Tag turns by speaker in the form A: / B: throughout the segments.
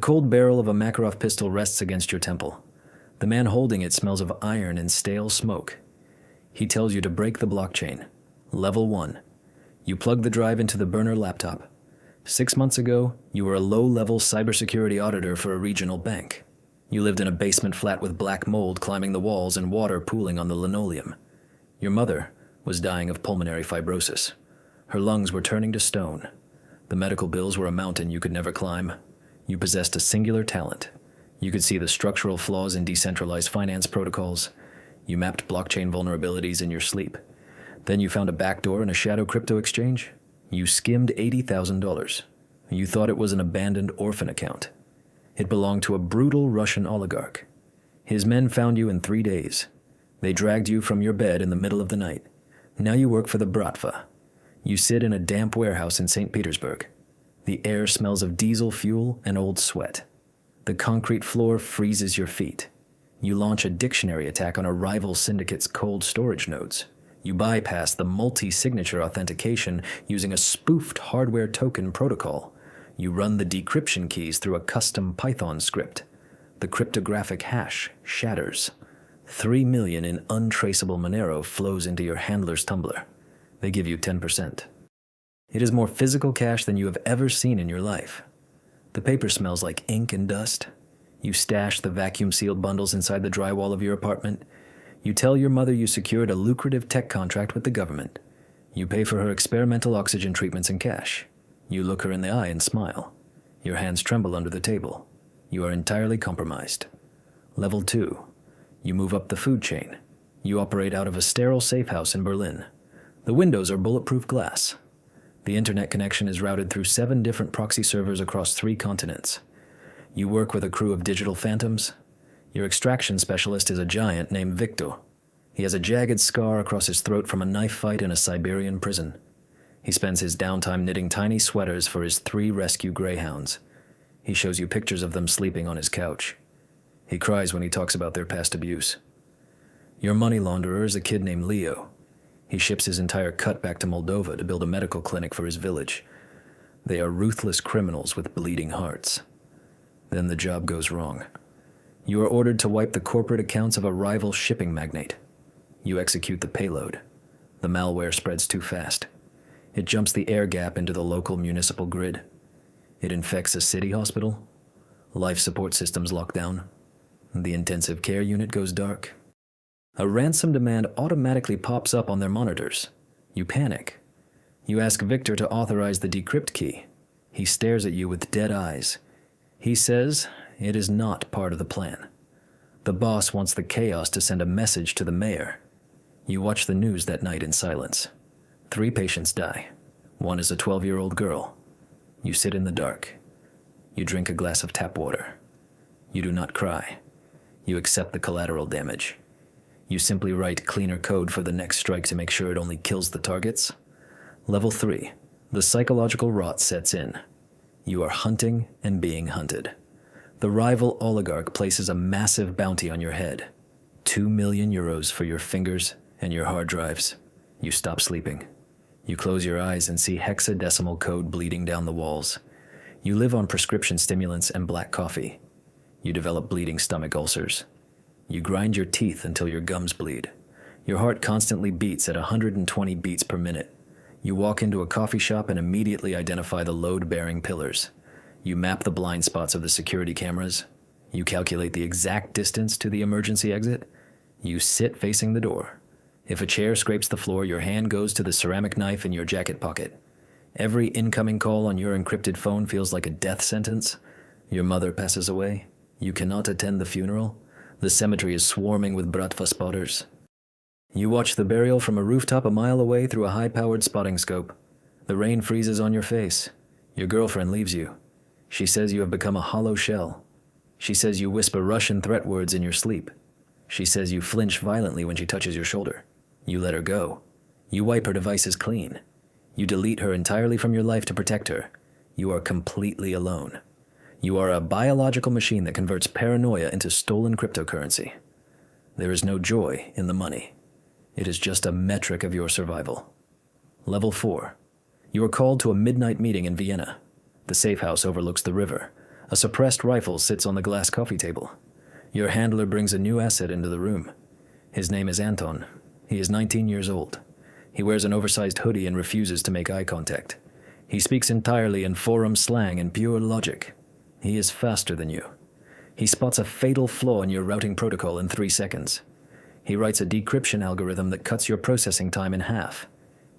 A: cold barrel of a Makarov pistol rests against your temple. The man holding it smells of iron and stale smoke. He tells you to break the blockchain. Level 1. You plug the drive into the burner laptop. 6 months ago, you were a low-level cybersecurity auditor for a regional bank. You lived in a basement flat with black mold climbing the walls and water pooling on the linoleum. Your mother was dying of pulmonary fibrosis. Her lungs were turning to stone. The medical bills were a mountain you could never climb. You possessed a singular talent. You could see the structural flaws in decentralized finance protocols. You mapped blockchain vulnerabilities in your sleep. Then you found a backdoor in a shadow crypto exchange. You skimmed $80,000. You thought it was an abandoned orphan account. It belonged to a brutal Russian oligarch. His men found you in 3 days. They dragged you from your bed in the middle of the night. Now you work for the Bratva. You sit in a damp warehouse in St. Petersburg. The air smells of diesel fuel and old sweat. The concrete floor freezes your feet. You launch a dictionary attack on a rival syndicate's cold storage nodes. You bypass the multi-signature authentication using a spoofed hardware token protocol. You run the decryption keys through a custom Python script. The cryptographic hash shatters. 3 million in untraceable Monero flows into your handler's tumbler. They give you 10%. It is more physical cash than you have ever seen in your life. The paper smells like ink and dust. You stash the vacuum-sealed bundles inside the drywall of your apartment. You tell your mother you secured a lucrative tech contract with the government. You pay for her experimental oxygen treatments in cash. You look her in the eye and smile. Your hands tremble under the table. You are entirely compromised. Level 2. You move up the food chain. You operate out of a sterile safe house in Berlin. The windows are bulletproof glass. The internet connection is routed through 7 different proxy servers across 3 continents. You work with a crew of digital phantoms. Your extraction specialist is a giant named Victor. He has a jagged scar across his throat from a knife fight in a Siberian prison. He spends his downtime knitting tiny sweaters for his 3 rescue greyhounds. He shows you pictures of them sleeping on his couch. He cries when he talks about their past abuse. Your money launderer is a kid named Leo. He ships his entire cut back to Moldova to build a medical clinic for his village. They are ruthless criminals with bleeding hearts. Then the job goes wrong. You are ordered to wipe the corporate accounts of a rival shipping magnate. You execute the payload. The malware spreads too fast. It jumps the air gap into the local municipal grid. It infects a city hospital. Life support systems lock down. The intensive care unit goes dark. A ransom demand automatically pops up on their monitors. You panic. You ask Victor to authorize the decrypt key. He stares at you with dead eyes. He says it is not part of the plan. The boss wants the chaos to send a message to the mayor. You watch the news that night in silence. 3 patients die. 1 is a 12-year-old girl. You sit in the dark. You drink a glass of tap water. You do not cry. You accept the collateral damage. You simply write cleaner code for the next strike to make sure it only kills the targets. Level 3. The psychological rot sets in. You are hunting and being hunted. The rival oligarch places a massive bounty on your head. 2 million euros for your fingers and your hard drives. You stop sleeping. You close your eyes and see hexadecimal code bleeding down the walls. You live on prescription stimulants and black coffee. You develop bleeding stomach ulcers. You grind your teeth until your gums bleed. Your heart constantly beats at 120 beats per minute. You walk into a coffee shop and immediately identify the load-bearing pillars. You map the blind spots of the security cameras. You calculate the exact distance to the emergency exit. You sit facing the door. If a chair scrapes the floor, your hand goes to the ceramic knife in your jacket pocket. Every incoming call on your encrypted phone feels like a death sentence. Your mother passes away. You cannot attend the funeral. The cemetery is swarming with Bratva spotters. You watch the burial from a rooftop a mile away through a high-powered spotting scope. The rain freezes on your face. Your girlfriend leaves you. She says you have become a hollow shell. She says you whisper Russian threat words in your sleep. She says you flinch violently when she touches your shoulder. You let her go. You wipe her devices clean. You delete her entirely from your life to protect her. You are completely alone. You are a biological machine that converts paranoia into stolen cryptocurrency. There is no joy in the money. It is just a metric of your survival. Level 4. You are called to a midnight meeting in Vienna. The safe house overlooks the river. A suppressed rifle sits on the glass coffee table. Your handler brings a new asset into the room. His name is Anton. He is 19 years old. He wears an oversized hoodie and refuses to make eye contact. He speaks entirely in forum slang and pure logic. He is faster than you. He spots a fatal flaw in your routing protocol in 3 seconds. He writes a decryption algorithm that cuts your processing time in half.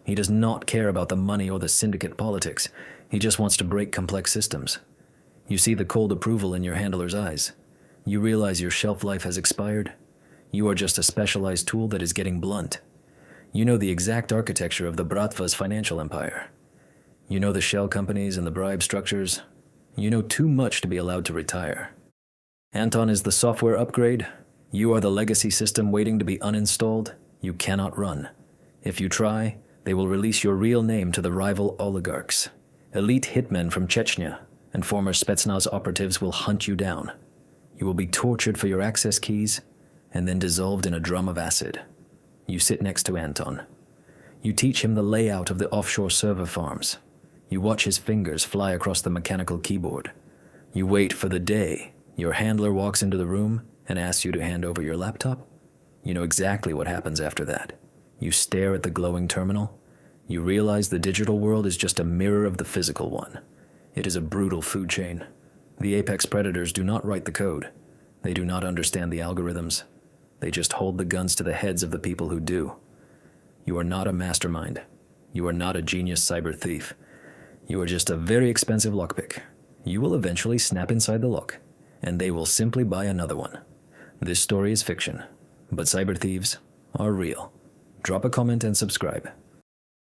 A: He does not care about the money or the syndicate politics. He just wants to break complex systems. You see the cold approval in your handler's eyes. You realize your shelf life has expired. You are just a specialized tool that is getting blunt. You know the exact architecture of the Bratva's financial empire. You know the shell companies and the bribe structures. You know too much to be allowed to retire. Anton is the software upgrade. You are the legacy system waiting to be uninstalled. You cannot run. If you try, they will release your real name to the rival oligarchs. Elite hitmen from Chechnya and former Spetsnaz operatives will hunt you down. You will be tortured for your access keys and then dissolved in a drum of acid. You sit next to Anton. You teach him the layout of the offshore server farms. You watch his fingers fly across the mechanical keyboard. You wait for the day your handler walks into the room and asks you to hand over your laptop. You know exactly what happens after that. You stare at the glowing terminal. You realize the digital world is just a mirror of the physical one. It is a brutal food chain. The apex predators do not write the code. They do not understand the algorithms. They just hold the guns to the heads of the people who do. You are not a mastermind. You are not a genius cyber thief. You are just a very expensive lockpick. You will eventually snap inside the lock, and they will simply buy another one. This story is fiction, but cyber thieves are real. Drop a comment and subscribe.